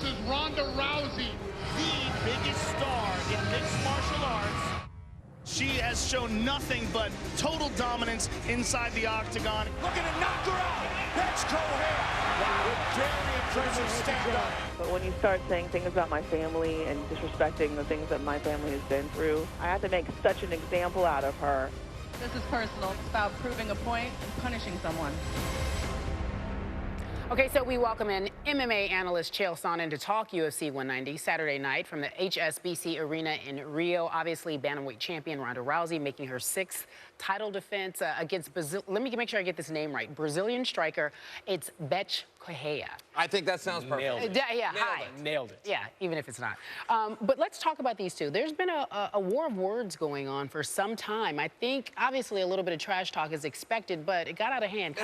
versus Ronda Rousey. The biggest star in mixed martial arts. She has shown nothing but total dominance inside the octagon. Looking to knock her out. Bethe Correia. Wow, very impressive stand-up. But when you start saying things about my family and disrespecting the things that my family has been through, I have to make such an example out of her. This is personal. It's about proving a point and punishing someone. Okay, so we welcome in MMA analyst Chael Sonnen to talk UFC 190 Saturday night from the HSBC Arena in Rio. Obviously, bantamweight champion Ronda Rousey making her 6th title defense against Brazil. Let me make sure I get this name right. Brazilian striker. It's Bethe Correia. I think that sounds perfect. Nailed it. Yeah, hi. Nailed it. Yeah, even if it's not. But let's talk about these two. There's been a war of words going on for some time. I think, obviously, a little bit of trash talk is expected, but it got out of hand.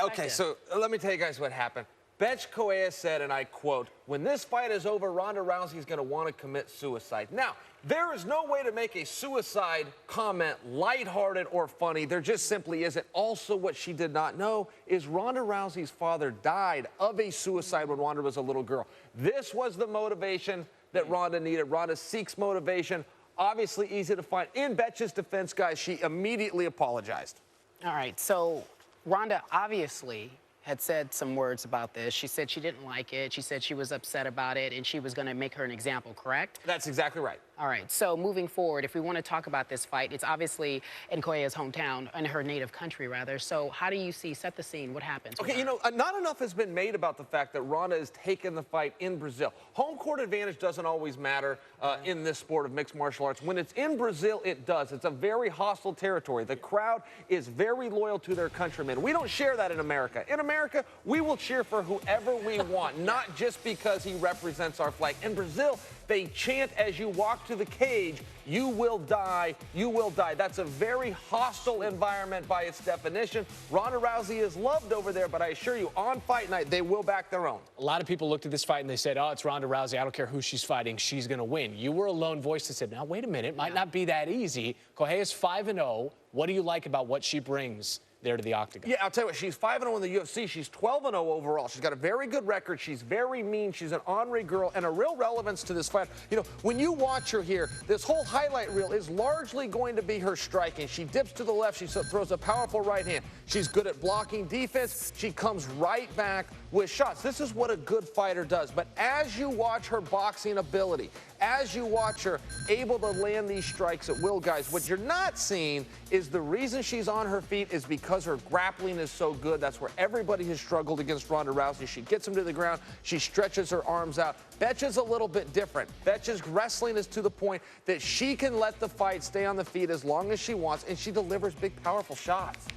Okay, so let me tell you guys what happened. Bethe Correia said, and I quote, "When this fight is over, Ronda Rousey's going to want to commit suicide." Now, there is no way to make a suicide comment lighthearted or funny. There just simply isn't. Also, what she did not know is Ronda Rousey's father died of a suicide when Ronda was a little girl. This was the motivation that Ronda needed. Ronda seeks motivation. Obviously easy to find. In Bethe's defense, guys, she immediately apologized. All right, so Ronda obviously had said some words about this. She said she didn't like it. She said she was upset about it, and she was going to make her an example, correct? That's exactly right. All right, so moving forward, if we want to talk about this fight, it's obviously in Correia's hometown, in her native country, rather. So how do you set the scene? What happens? Okay, you know, not enough has been made about the fact that Ronda has taken the fight in Brazil. Home court advantage doesn't always matter in this sport of mixed martial arts. When it's in Brazil, it does. It's a very hostile territory. The crowd is very loyal to their countrymen. We don't share that in America. In America, we will cheer for whoever we want, not just because he represents our flag. In Brazil, they chant as you walk to the cage, "You will die, you will die." That's a very hostile environment by its definition. Ronda Rousey is loved over there, but I assure you, on fight night, they will back their own. A lot of people looked at this fight and they said, oh, it's Ronda Rousey. I don't care who she's fighting. She's going to win. You were a lone voice that said, now, wait a minute. It might not be that easy. Correia's 5-0. What do you like about what she brings there to the octagon? Yeah, I'll tell you what, she's 5-0 in the UFC. She's 12-0 overall. She's got a very good record. She's very mean. She's an ornery girl and a real relevance to this fight. You know, when you watch her here, this whole highlight reel is largely going to be her striking. She dips to the left. She throws a powerful right hand. She's good at blocking defense. She comes right back with shots. This is what a good fighter does. But as you watch her boxing ability, as you watch her able to land these strikes at will, guys, what you're not seeing is the reason she's on her feet is because her grappling is so good. That's where everybody has struggled against Ronda Rousey. She gets him to the ground. She stretches her arms out. Bethe's a little bit different. Bethe's wrestling is to the point that she can let the fight stay on the feet as long as she wants, and she delivers big, powerful shots.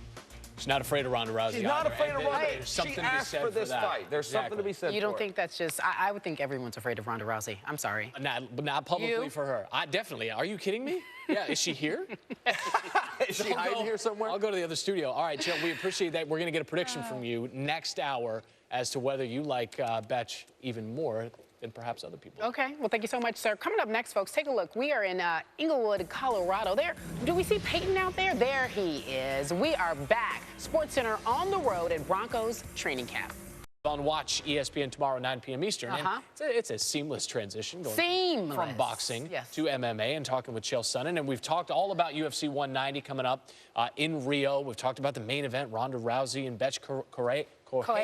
She's not afraid of Ronda Rousey. She's not afraid of Ronda. There's something she to be asked said for this that. fight. There's something to be said for it. You don't think that's just... I would think everyone's afraid of Ronda Rousey. I'm sorry. Not publicly for her. Definitely. Are you kidding me? Yeah, is she here? Is she hiding here somewhere? I'll go to the other studio. All right, Jill, we appreciate that. We're going to get a prediction from you next hour as to whether you like Bethe even more than perhaps other people. Okay, well, thank you so much, sir. Coming up next, folks, take a look. We are in Inglewood, Colorado. Do we see Peyton out there? There he is. We are back. Sportscenter on the road at Broncos training camp. On Watch ESPN tomorrow, 9 p.m. Eastern. And it's a seamless transition going from boxing to MMA and talking with Chael Sonnen. And we've talked all about UFC 190 coming up in Rio. We've talked about the main event, Ronda Rousey and Bethe Correia. Beautiful.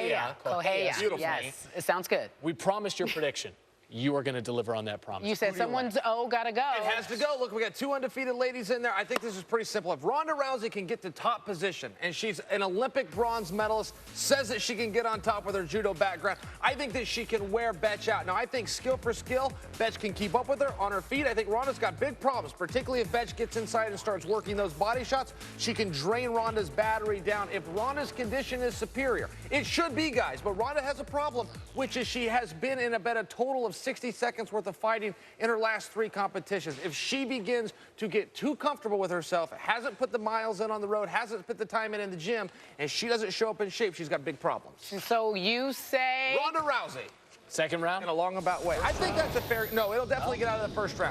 Yes, it sounds good. We promised your prediction. You are going to deliver on that promise. You said someone's gotta go. It has to go. Look, we got 2 undefeated ladies in there. I think this is pretty simple. If Ronda Rousey can get to top position, and she's an Olympic bronze medalist, says that she can get on top with her judo background, I think that she can wear Bethe out. Now, I think skill for skill, Bethe can keep up with her on her feet. I think Ronda's got big problems, particularly if Bethe gets inside and starts working those body shots. She can drain Ronda's battery down. If Ronda's condition is superior, it should be, guys, but Ronda has a problem, which is she has been in about a total of 60 seconds worth of fighting in her last 3 competitions. If she begins to get too comfortable with herself, hasn't put the miles in on the road, hasn't put the time in the gym, and she doesn't show up in shape, she's got big problems. So you say... Ronda Rousey. Second round? In a long about way. I think that's a fair... No, it'll definitely get out of the first round.